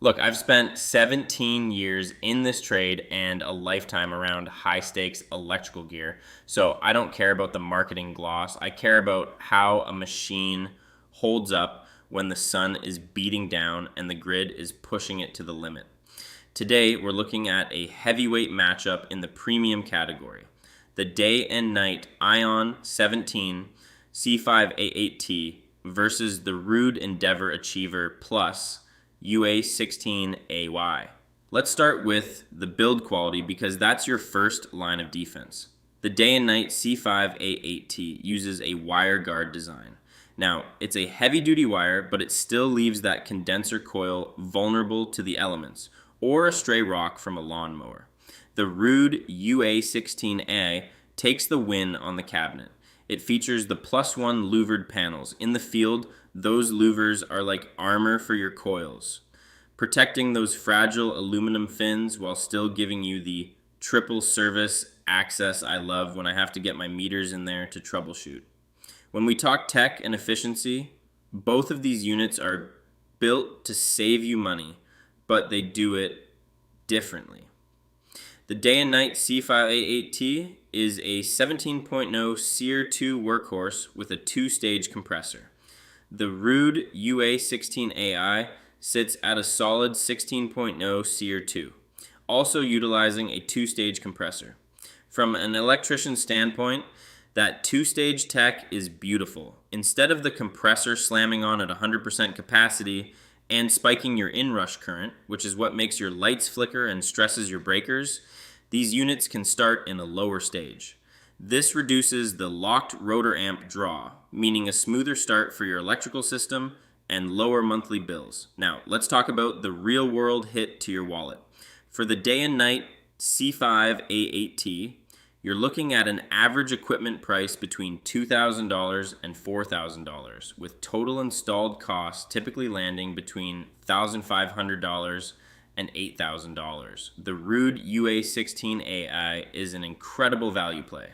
Look, I've spent 17 years in this trade and a lifetime around high stakes electrical gear. So I don't care about the marketing gloss. I care about how a machine holds up when the sun is beating down and the grid is pushing it to the limit. Today, we're looking at a heavyweight matchup in the premium category. The day and night Ion 17 C5A8T versus the Ruud Endeavor Achiever Plus UA16AY. Let's start with the build quality because that's your first line of defense. The day and night C5A8T uses a wire guard design. Now, it's a heavy duty wire, but it still leaves that condenser coil vulnerable to the elements or a stray rock from a lawnmower. The Ruud UA16A takes the win on the cabinet. It features the +1 louvered panels. In the field, those louvers are like armor for your coils, protecting those fragile aluminum fins while still giving you the triple service access I love when I have to get my meters in there to troubleshoot. When we talk tech and efficiency, both of these units are built to save you money, but they do it differently. The day and night C5A8T is a 17.0 SEER 2 workhorse with a 2-stage compressor. The Ruud UA16AI sits at a solid 16.0 SEER 2, also utilizing a 2-stage compressor. From an electrician standpoint, that 2-stage tech is beautiful. Instead of the compressor slamming on at 100% capacity and spiking your inrush current, which is what makes your lights flicker and stresses your breakers, these units can start in a lower stage. This reduces the locked rotor amp draw, meaning a smoother start for your electrical system and lower monthly bills. Now, let's talk about the real-world hit to your wallet. For the day and night C5A8T, you're looking at an average equipment price between $2,000 and $4,000, with total installed costs typically landing between $1,500 and $8,000. The Ruud UA16AI is an incredible value play.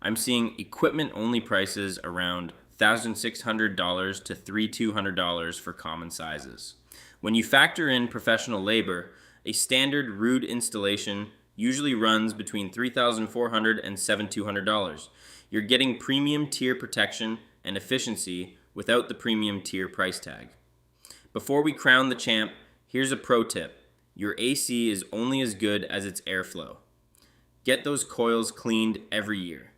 I'm seeing equipment-only prices around $1,600 to $3,200 for common sizes. When you factor in professional labor, a standard Ruud installation usually runs between $3,400 and $7,200. You're getting premium tier protection and efficiency without the premium tier price tag. Before we crown the champ, here's a pro tip. Your AC is only as good as its airflow. Get those coils cleaned every year.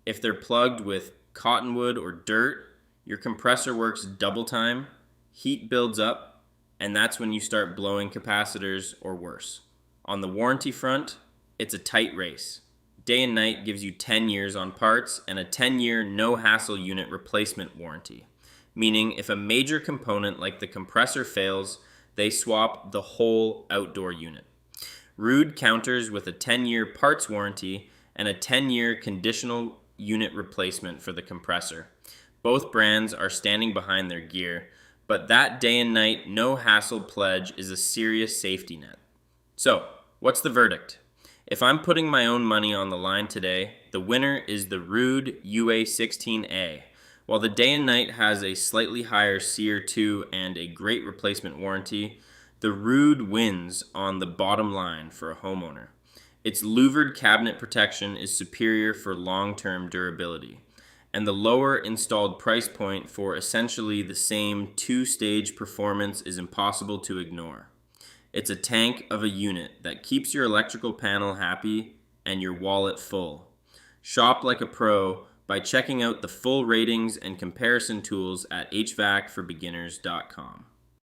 If they're plugged with cottonwood or dirt, your compressor works double time, heat builds up, and that's when you start blowing capacitors or worse. On the warranty front, it's a tight race. Day and night gives you 10 years on parts and a 10-year no-hassle unit replacement warranty, meaning if a major component like the compressor fails, they swap the whole outdoor unit. Ruud counters with a 10-year parts warranty and a 10-year conditional unit replacement for the compressor. Both brands are standing behind their gear, but that day and night no-hassle pledge is a serious safety net. So, what's the verdict? If I'm putting my own money on the line today, the winner is the Ruud UA16A. While the day and night has a slightly higher SEER 2 and a great replacement warranty, the Ruud wins on the bottom line for a homeowner. Its louvered cabinet protection is superior for long-term durability, and the lower installed price point for essentially the same 2-stage performance is impossible to ignore. It's a tank of a unit that keeps your electrical panel happy and your wallet full. Shop like a pro by checking out the full ratings and comparison tools at HVACforbeginners.com.